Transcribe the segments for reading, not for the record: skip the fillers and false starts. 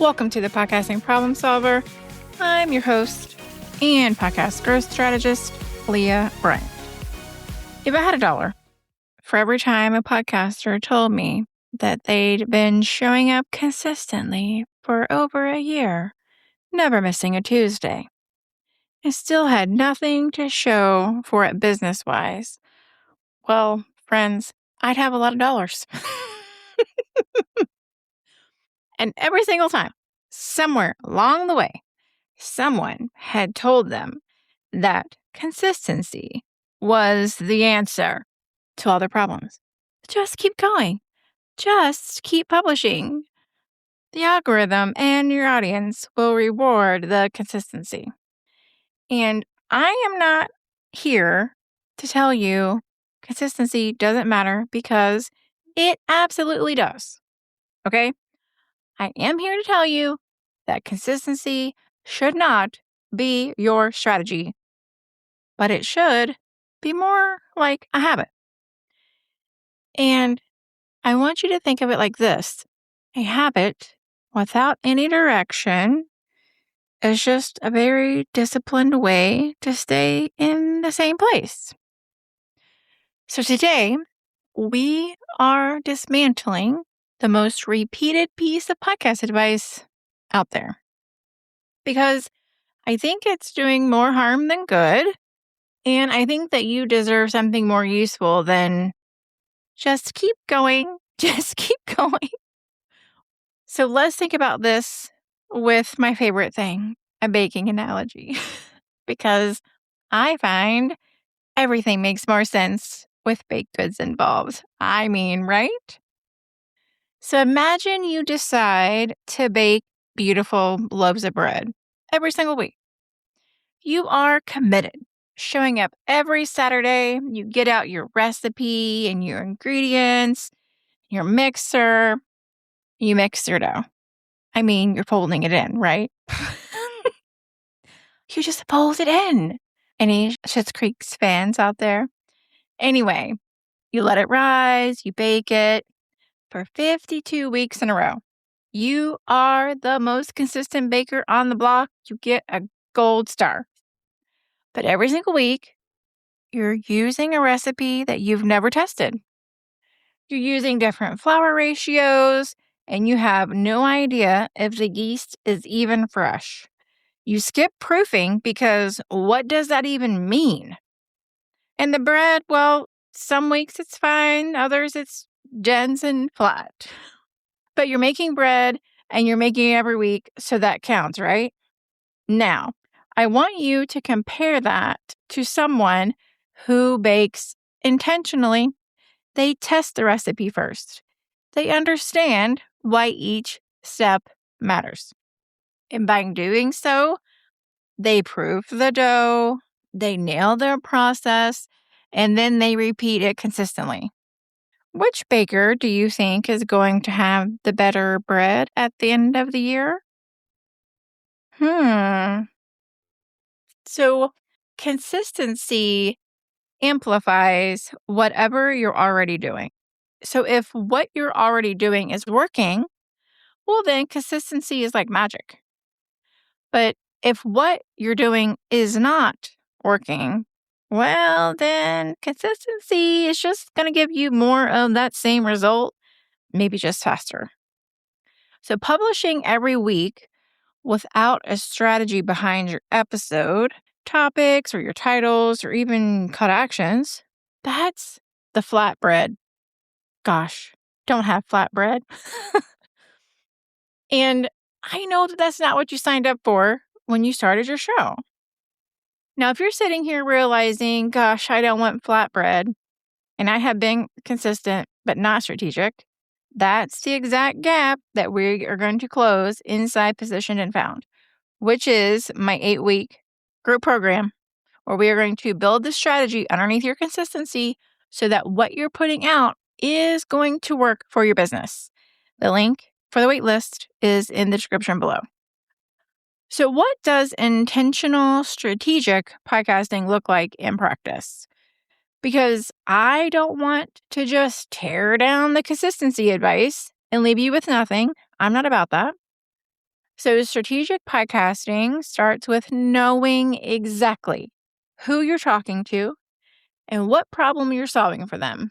Welcome to the Podcasting Problem Solver. I'm your host and podcast growth strategist, Leah Bryant. If I had $1 for every time a podcaster told me that they'd been showing up consistently for over a year, never missing a Tuesday, and still had nothing to show for it business-wise, well, friends, I'd have a lot of dollars. And every single time, somewhere along the way, someone had told them that consistency was the answer to all their problems. Just keep going. Just keep publishing. The algorithm and your audience will reward the consistency. And I am not here to tell you consistency doesn't matter, because it absolutely does. Okay? I am here to tell you that consistency should not be your strategy, but it should be more like a habit. And I want you to think of it like this. A habit without any direction is just a very disciplined way to stay in the same place. So today, we are dismantling the most repeated piece of podcast advice out there, because I think it's doing more harm than good. And I think that you deserve something more useful than just keep going, just keep going. So let's think about this with my favorite thing, a baking analogy, because I find everything makes more sense with baked goods involved. I mean, right? So imagine you decide to bake beautiful loaves of bread every single week. You are committed, showing up every Saturday. You get out your recipe and your ingredients, your mixer. You mix your dough. I mean, you're folding it in, right? You just fold it in. Any Schitt's Creek fans out there? Anyway, you let it rise, you bake it for 52 weeks in a row. You are the most consistent baker on the block. You get a gold star. But every single week, you're using a recipe that you've never tested. You're using different flour ratios, and you have no idea if the yeast is even fresh. You skip proofing because what does that even mean? And the bread, well, some weeks it's fine, others it's dense and flat. But you're making bread and you're making it every week, so that counts, right? Now, I want you to compare that to someone who bakes intentionally. They test the recipe first. They understand why each step matters. And by doing so, they proof the dough, they nail their process, and then they repeat it consistently. Which baker do you think is going to have the better bread at the end of the year? So consistency amplifies whatever you're already doing. So if what you're already doing is working, well, then consistency is like magic. But if what you're doing is not working, well, then consistency is just going to give you more of that same result, maybe just faster. So publishing every week without a strategy behind your episode, topics, or your titles, or even cut actions, that's the flatbread. Gosh, don't have flatbread. And I know that that's not what you signed up for when you started your show. Now, if you're sitting here realizing, gosh, I don't want flatbread, and I have been consistent but not strategic, that's the exact gap that we are going to close inside Positioned and Found, which is my 8-week group program, where we are going to build the strategy underneath your consistency so that what you're putting out is going to work for your business. The link for the waitlist is in the description below. So what does intentional strategic podcasting look like in practice? Because I don't want to just tear down the consistency advice and leave you with nothing. I'm not about that. So strategic podcasting starts with knowing exactly who you're talking to and what problem you're solving for them.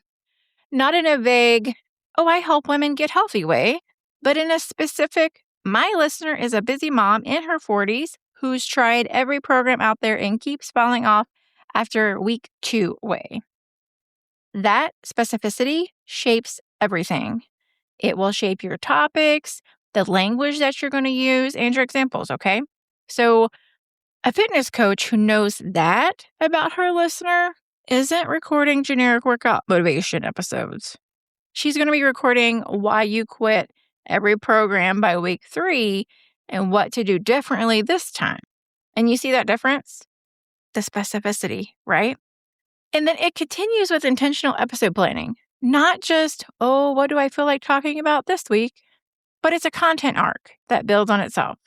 Not in a vague, oh, I help women get healthy way, but in a specific, my listener is a busy mom in her 40s who's tried every program out there and keeps falling off after week 2 way. That specificity shapes everything. It will shape your topics, the language that you're going to use, and your examples, okay? So, a fitness coach who knows that about her listener isn't recording generic workout motivation episodes. She's going to be recording why you quit every program by week 3 and what to do differently this time. And you see that difference? The specificity, right? And then it continues with intentional episode planning. Not just, oh, what do I feel like talking about this week? But it's a content arc that builds on itself.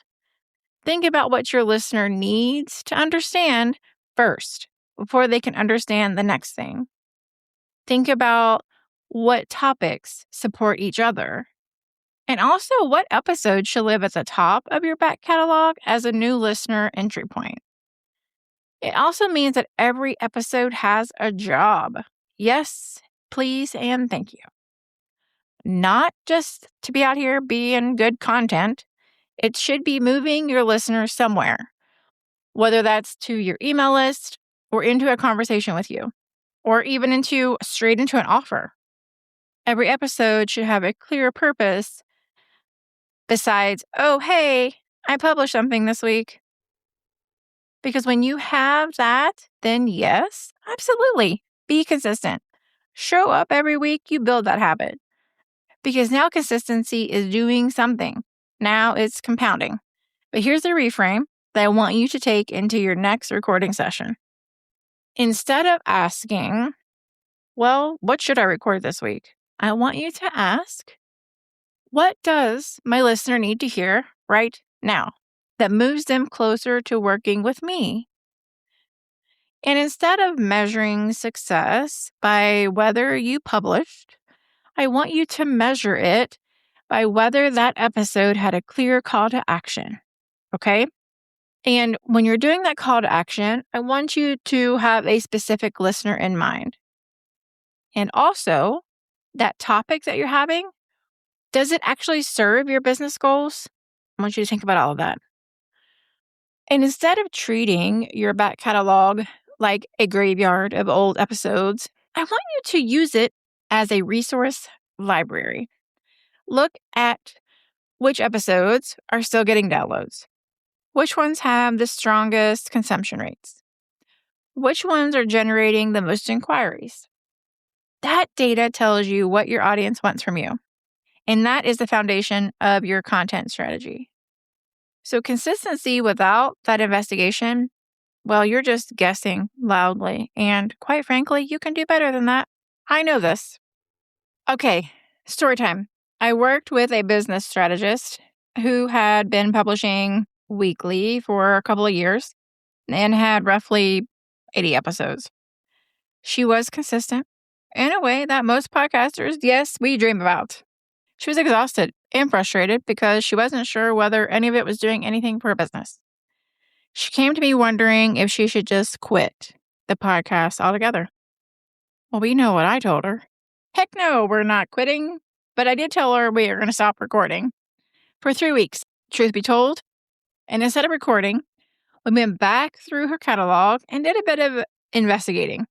Think about what your listener needs to understand first before they can understand the next thing. Think about what topics support each other. And also, what episode should live at the top of your back catalog as a new listener entry point. It also means that every episode has a job. Yes, please, and thank you. Not just to be out here being good content. It should be moving your listeners somewhere, whether that's to your email list or into a conversation with you, or even straight into an offer. Every episode should have a clear purpose besides, oh, hey, I published something this week. Because when you have that, then yes, absolutely, be consistent. Show up every week, you build that habit. Because now consistency is doing something. Now it's compounding. But here's the reframe that I want you to take into your next recording session. Instead of asking, well, what should I record this week? I want you to ask, what does my listener need to hear right now that moves them closer to working with me? And instead of measuring success by whether you published, I want you to measure it by whether that episode had a clear call to action. Okay? And when you're doing that call to action, I want you to have a specific listener in mind. And also, that topic that you're having, does it actually serve your business goals? I want you to think about all of that. And instead of treating your back catalog like a graveyard of old episodes, I want you to use it as a resource library. Look at which episodes are still getting downloads. Which ones have the strongest consumption rates? Which ones are generating the most inquiries? That data tells you what your audience wants from you. And that is the foundation of your content strategy. So consistency without that investigation, well, you're just guessing loudly. And quite frankly, you can do better than that. I know this. Okay, story time. I worked with a business strategist who had been publishing weekly for a couple of years and had roughly 80 episodes. She was consistent in a way that most podcasters, yes, we dream about. She was exhausted and frustrated because she wasn't sure whether any of it was doing anything for her business. She came to me wondering if she should just quit the podcast altogether. Well, we know what I told her. Heck no, we're not quitting. But I did tell her we are going to stop recording for 3 weeks, truth be told. And instead of recording, we went back through her catalog and did a bit of investigating.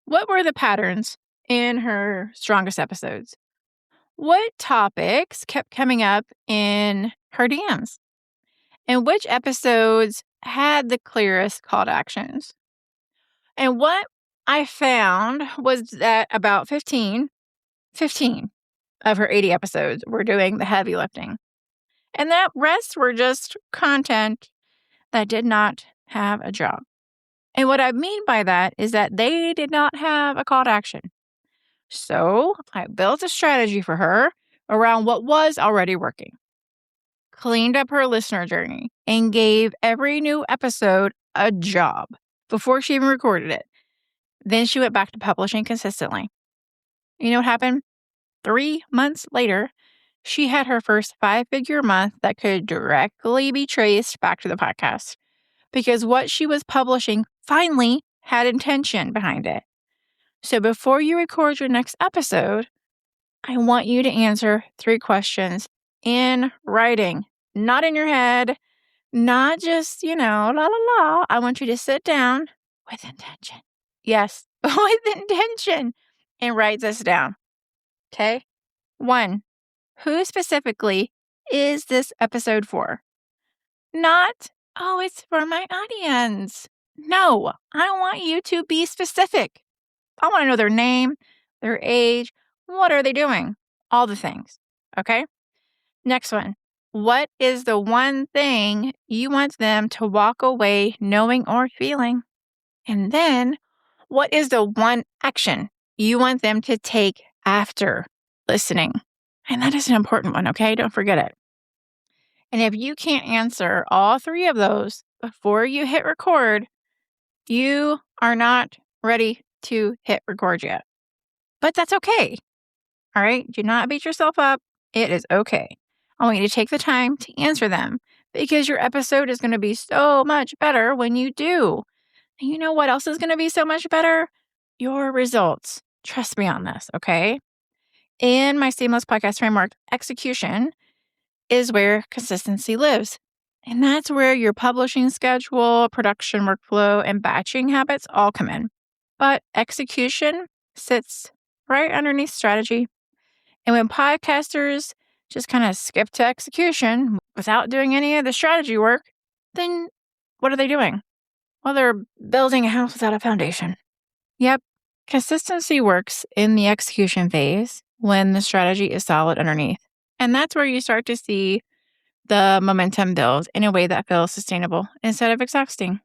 What were the patterns in her strongest episodes? What topics kept coming up in her DMs? And which episodes had the clearest call to actions? And what I found was that about 15 of her 80 episodes were doing the heavy lifting. And that rest were just content that did not have a job. And what I mean by that is that they did not have a call to action. So I built a strategy for her around what was already working, cleaned up her listener journey, and gave every new episode a job before she even recorded it. Then she went back to publishing consistently. You know what happened? 3 months later, she had her first 5-figure month that could directly be traced back to the podcast because what she was publishing finally had intention behind it. So before you record your next episode, I want you to answer 3 questions in writing, not in your head, not just, la la la. I want you to sit down with intention. Yes, with intention and write this down. Okay? 1, who specifically is this episode for? Not, oh, it's for my audience. No, I want you to be specific. I want to know their name, their age, what are they doing? All the things. Okay? Next one. What is the one thing you want them to walk away knowing or feeling? And then, what is the one action you want them to take after listening? And that is an important one, okay? Don't forget it. And if you can't answer all 3 of those before you hit record, you are not ready to hit record yet. But that's okay. All right? Do not beat yourself up. It is okay. I want you to take the time to answer them because your episode is going to be so much better when you do. And you know what else is going to be so much better? Your results. Trust me on this, okay? In my Seamless Podcast Framework, execution is where consistency lives. And that's where your publishing schedule, production workflow, and batching habits all come in. But execution sits right underneath strategy. And when podcasters just kind of skip to execution without doing any of the strategy work, then what are they doing? Well, they're building a house without a foundation. Yep. Consistency works in the execution phase when the strategy is solid underneath. And that's where you start to see the momentum build in a way that feels sustainable instead of exhausting.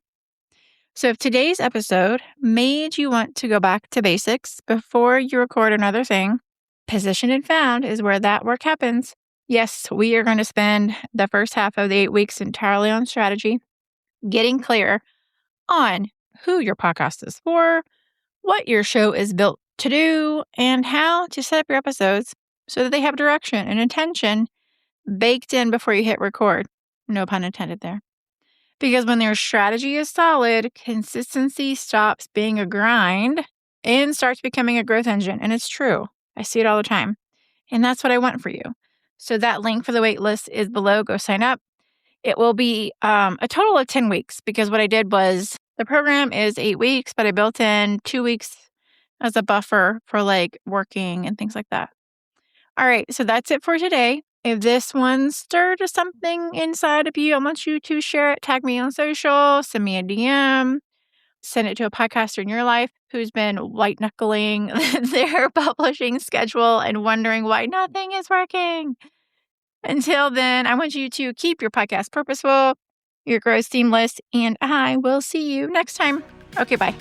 So if today's episode made you want to go back to basics before you record another thing, Positioned and Found is where that work happens. Yes, we are going to spend the first half of the 8 weeks entirely on strategy, getting clear on who your podcast is for, what your show is built to do, and how to set up your episodes so that they have direction and intention baked in before you hit record. No pun intended there. Because when their strategy is solid, consistency stops being a grind and starts becoming a growth engine. And it's true. I see it all the time. And that's what I want for you. So that link for the wait list is below. Go sign up. It will be a total of 10 weeks because what I did was the program is 8 weeks, but I built in 2 weeks as a buffer for like working and things like that. All right. So that's it for today. If this one stirred something inside of you, I want you to share it. Tag me on social, send me a DM, send it to a podcaster in your life who's been white knuckling their publishing schedule and wondering why nothing is working. Until then, I want you to keep your podcast purposeful, your growth seamless, and I will see you next time. Okay, bye.